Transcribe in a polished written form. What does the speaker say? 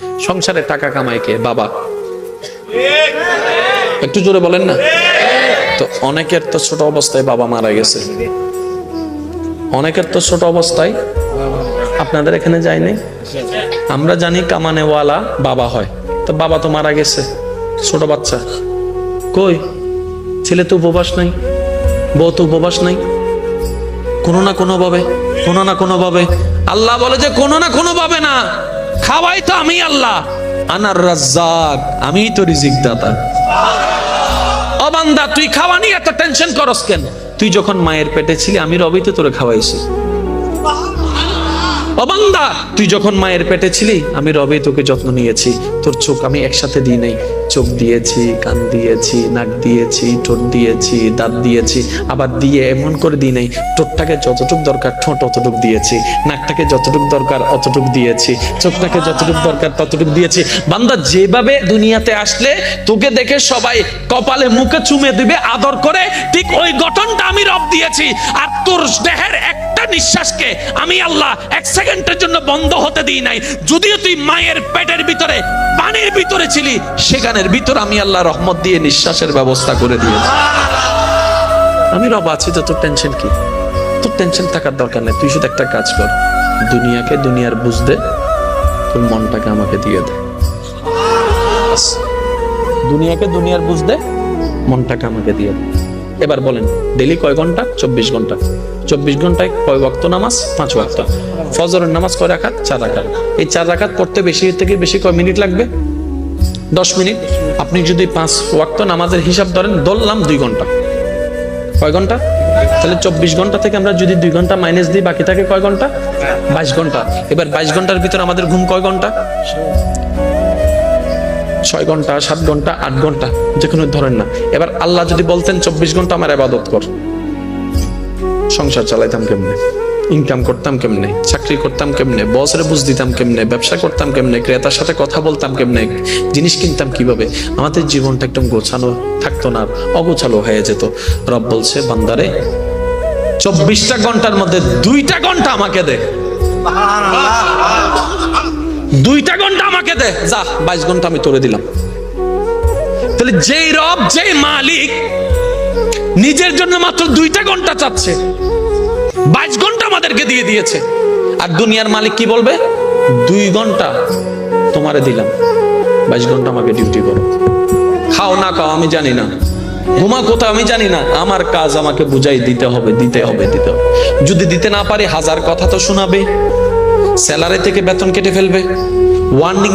সংসারে টাকা কামায় কে? বাবা। একটু জোরে বলেন না। তো অনেকের তো ছোট অবস্থায় বাবা মারা গেছে, অনেকের তো ছোট অবস্থায়, আপনাদের এখানে যায়নি? আমরা জানি কামানেওয়ালা বাবা হয়, তো বাবা তো মারা গেছে, ছোট বাচ্চা কই? ছেলে তো উপবাস নাই, বউ তো উপবাস নাই, কোনো না কোনো ভাবে আল্লাহ বলে যে কোনো না কোনো ভাবে না, খাওয়াই তো আমি আল্লাহ, আনার রাজ্জাক, আমিই তো রিজিক দাতা। ও বান্দা, তুই খাওয়া নিয়ে এত টেনশন করস কেন? তুই যখন মায়ের পেটে ছিলি আমি রবি তো তোরে খাওয়াইছি। ও বান্দা, তুই যখন মায়ের পেটে ছিলি আমি রবি তোকে যত্ন নিয়েছি। তোর চোখ আমি একসাথে দিই নাই, চোখ দিয়েছি, কান দিয়েছি, নাক দিয়েছি, ঠোঁট দিয়েছি, দাঁত দিয়েছি, আবার দিয়ে এমন করে দিই নাই, ঠোঁটটাকে যতটুক দরকার ঠোঁট অতটুক দিয়েছি, নাকটাকে যতটুক দরকার অতটুক দিয়েছি, চোখটাকে যতটুক দরকার ততটুক দিয়েছি। বান্দা, যেভাবে দুনিয়াতে আসলে তোকে দেখে সবাই কপালে মুখে চুমে দিবে আদর করে, ঠিক ওই গঠনটা আমি রব দিয়েছি। আর তোর দেহের একটা নিঃশ্বাসকে আমি আল্লাহ এক সেকেন্ডের জন্য বন্ধ হতে দিই নাই। যদিও তুই মায়ের পেটের ভিতরে পানির ভিতরে ছিলি, সেখানের ভিতর আমি আল্লাহ রহমত দিয়ে নিঃশ্বাসের ব্যবস্থা করে দিয়েছি। আমি রব আছি, তো তোর টেনশন কি? তোর টেনশন থাকার দরকার নেই। তুই শুধু একটা কাজ কর, দুনিয়াকে দুনিয়ার বুঝ দে, তোর মনটাকে আমাকে দিয়ে দে। দুনিয়াকে দুনিয়ার বুঝ দে, মনটাকে আমাকে দিয়ে দে। এবার বলেন, ডেইলি কয় ঘন্টা? 24 ঘন্টা। 24 ঘন্টায় কয় ওয়াক্ত নামাজ? 5 ওয়াক্ত। ফজরের নামাজ কয় রাকাত? 4 রাকাত। এই 4 রাকাত পড়তে বেশি থেকে বেশি কয় মিনিট লাগবে? 10 মিনিট। আপনি যদি 5 ওয়াক্ত নামাজের হিসাব ধরলাম 2 ঘন্টা। কয় ঘন্টা? তাহলে 24 ঘন্টা থেকে আমরা যদি 2 ঘন্টা মাইনাস দিই, বাকি থাকে কয় ঘন্টা? 22 ঘন্টা। এবার 22 ঘন্টার ভিতরে আমাদের ঘুম কয় ঘন্টা? 6 ঘন্টা, 7 ঘন্টা, 8 ঘন্টা, যে কোনো ধরেন না। এবার আল্লাহ যদি বলতেন 24 ঘন্টা আমার ইবাদত কর, সংসার চালাইতাম কেমনে? ইনকাম করতাম কেমনে? চাকরি করতাম কেমনে? বসরে বুঝ দিতাম কেমনে? ব্যবসা করতাম কেমনে? ক্রেতার সাথে কথা বলতাম কেমনে? জিনিস কিনতাম কিভাবে? আমাদের জীবনটা একদম গোছানো থাকতো না, অগোছালো হয়ে যেত। রব বলছে, বান্দারে 24টা ঘন্টার মধ্যে 2টা ঘন্টা আমাকে দে, 2টা ঘন্টা আমাকে দে, যা 22 ঘন্টা আমি তোরে দিলাম। তাহলে যেই রব, যেই মালিক নিজের জন্য মাত্র 2টা ঘন্টা চাচ্ছে, 22 ঘন্টা আমাদেরকে দিয়ে দিয়েছে। আর দুনিয়ার মালিক কি বলবে? 2 ঘন্টা তোমারে দিলাম, 22 ঘন্টা আমাকে ডিউটি করো। খাও না খাও আমি জানি না, ঘুমা কোথাও আমি জানি না, আমার কাজ আমাকে বুঝাই দিতে হবে। যদি দিতে না পারি 1000 কথা তো শোনাবে, স্যালারি থেকে বেতন কেটে ফেলবে, ওয়ার্নিং